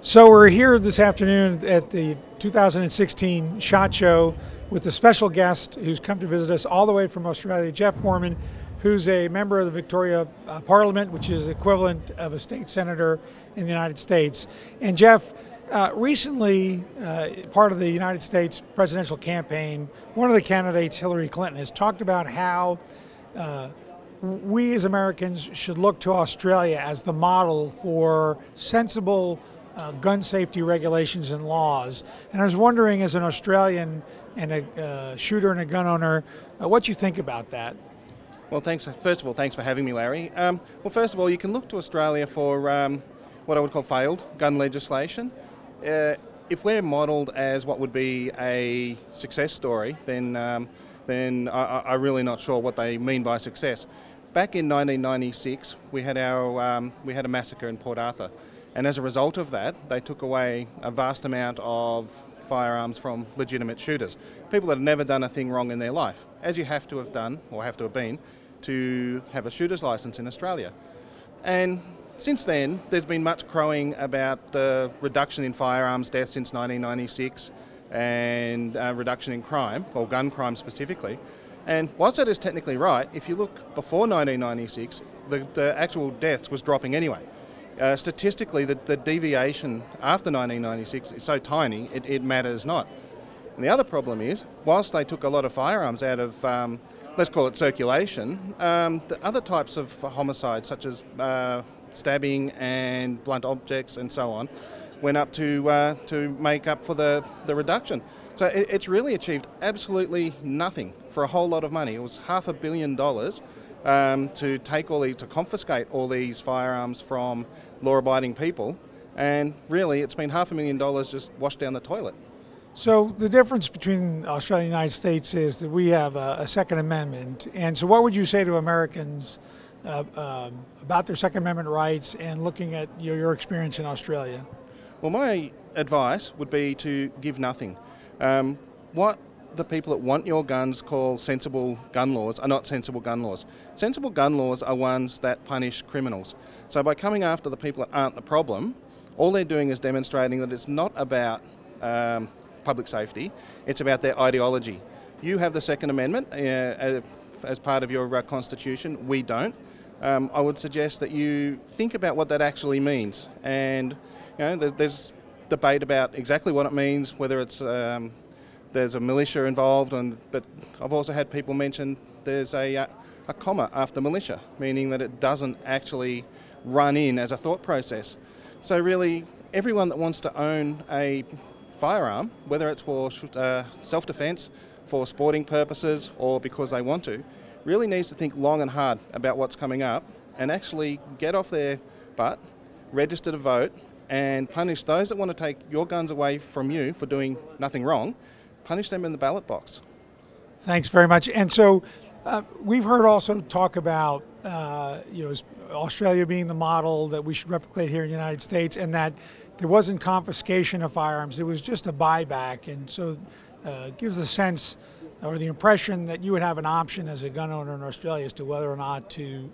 So we're here this afternoon at the 2016 SHOT Show with a special guest who's come to visit us all the way from Australia, Jeff Bourman, who's a member of the Victoria Parliament, which is equivalent of a state senator in the United States. And Jeff, recently, part of the United States presidential campaign, one of the candidates, Hillary Clinton, has talked about how we as Americans should look to Australia as the model for sensible gun safety regulations and laws. And I was wondering, as an Australian and a shooter and a gun owner, what you think about that. Well, thanks. First of all, thanks for having me, Larry. Well, first of all, you can look to Australia for what I would call failed gun legislation. If we're modelled as what would be a success story, then I'm really not sure what they mean by success. Back in 1996, we had a massacre in Port Arthur. And as a result of that, they took away a vast amount of firearms from legitimate shooters, people that have never done a thing wrong in their life, as you have to have done, or have to have been, to have a shooter's licence in Australia. And since then, there's been much crowing about the reduction in firearms deaths since 1996 and reduction in crime, or gun crime specifically. And whilst that is technically right, if you look before 1996, the actual deaths was dropping anyway. Statistically, the deviation after 1996 is so tiny, it matters not. And the other problem is, whilst they took a lot of firearms out of, let's call it circulation, the other types of homicides, such as stabbing and blunt objects and so on, went up to make up for the reduction. So it's really achieved absolutely nothing for a whole lot of money. It was $500 million to confiscate all these firearms from law-abiding people, and really it's been $500,000 just washed down the toilet. So the difference between Australia and the United States is that we have a Second Amendment, and so what would you say to Americans about their Second Amendment rights and looking at your experience in Australia? Well, my advice would be to give nothing. What the people that want your guns call sensible gun laws are not sensible gun laws. Sensible gun laws are ones that punish criminals. So by coming after the people that aren't the problem, all they're doing is demonstrating that it's not about public safety, it's about their ideology. You have the Second Amendment as part of your constitution, we don't. I would suggest that you think about what that actually means. And there's debate about exactly what it means, whether it's there's a militia involved, but I've also had people mention there's a comma after militia, meaning that it doesn't actually run in as a thought process. So really, everyone that wants to own a firearm, whether it's for self-defense, for sporting purposes, or because they want to, really needs to think long and hard about what's coming up and actually get off their butt, register to vote, and punish those that want to take your guns away from you for doing nothing wrong. Punish them in the ballot box. Thanks very much. And so we've heard also talk about Australia being the model that we should replicate here in the United States, and that there wasn't confiscation of firearms, it was just a buyback. And so it gives a sense or the impression that you would have an option as a gun owner in Australia as to whether or not to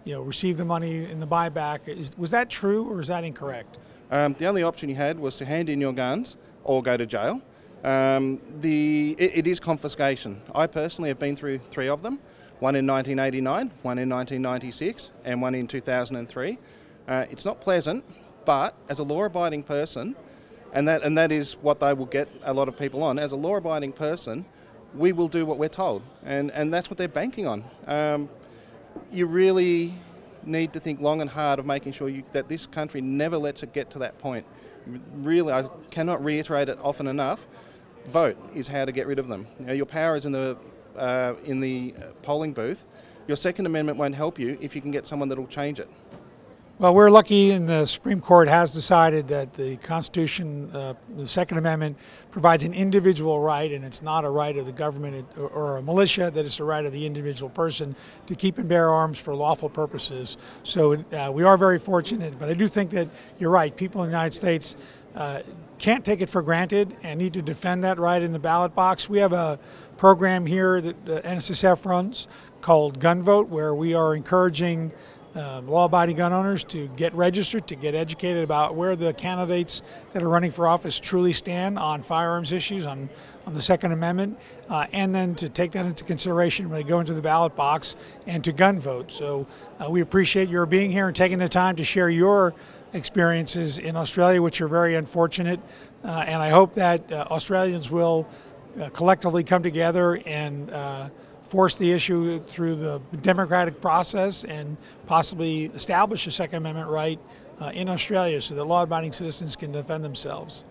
receive the money in the buyback. Was that true, or is that incorrect? The only option you had was to hand in your guns or go to jail. It is confiscation. I personally have been through 3 of them, one in 1989, one in 1996, and one in 2003. It's not pleasant, but as a law-abiding person, and that is what they will get a lot of people on, as a law-abiding person, we will do what we're told, and that's what they're banking on. You really need to think long and hard of making sure that this country never lets it get to that point. Really, I cannot reiterate it often enough. Vote is how to get rid of them. Your power is in the polling booth. Your Second Amendment won't help you if you can get someone that will change it. Well, we're lucky, and the Supreme Court has decided that the Constitution, the Second Amendment, provides an individual right, and it's not a right of the government or a militia, that it's a right of the individual person to keep and bear arms for lawful purposes. So we are very fortunate, but I do think that you're right. People in the United States can't take it for granted and need to defend that right in the ballot box. We have a program here that NSSF runs called Gun Vote, where we are encouraging law-abiding gun owners to get registered, to get educated about where the candidates that are running for office truly stand on firearms issues, on the Second Amendment, and then to take that into consideration when they go into the ballot box and to gun vote. So we appreciate your being here and taking the time to share your experiences in Australia, which are very unfortunate. And I hope that Australians will collectively come together and force the issue through the democratic process and possibly establish a Second Amendment right in Australia so that law-abiding citizens can defend themselves.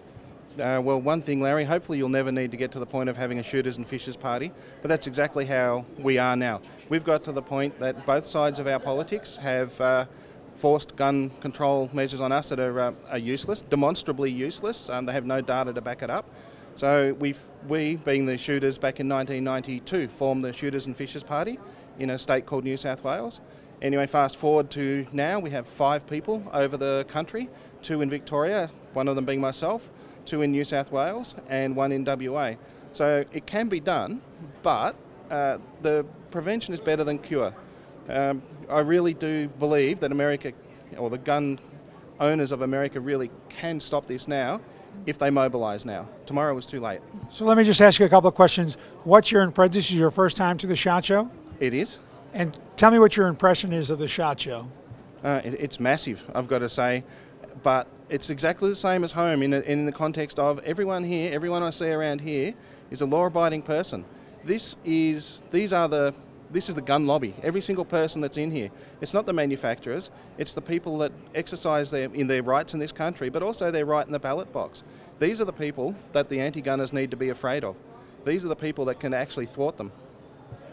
Well, one thing, Larry, hopefully you'll never need to get to the point of having a shooters and fishers party, but that's exactly how we are now. We've got to the point that both sides of our politics have forced gun control measures on us that are useless, demonstrably useless. They have no data to back it up. So we, being the shooters back in 1992, formed the Shooters and Fishers Party in a state called New South Wales. Anyway, fast forward to now, we have 5 people over the country, 2 in Victoria, one of them being myself, 2 in New South Wales and 1 in WA. So it can be done, but the prevention is better than cure. I really do believe that America, or the gun owners of America, really can stop this now if they mobilise now. Tomorrow is too late. So let me just ask you a couple of questions. What's your impression? This is your first time to the SHOT Show? It is. And tell me what your impression is of the SHOT Show. It's massive, I've got to say, but it's exactly the same as home in the context of everyone here, everyone I see around here is a law-abiding person. This is the gun lobby, every single person that's in here. It's not the manufacturers, it's the people that exercise their rights in this country, but also their right in the ballot box. These are the people that the anti-gunners need to be afraid of. These are the people that can actually thwart them.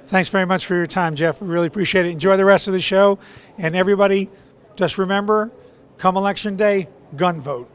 Thanks very much for your time, Jeff. We really appreciate it. Enjoy the rest of the show. And everybody, just remember, come election day, gun vote.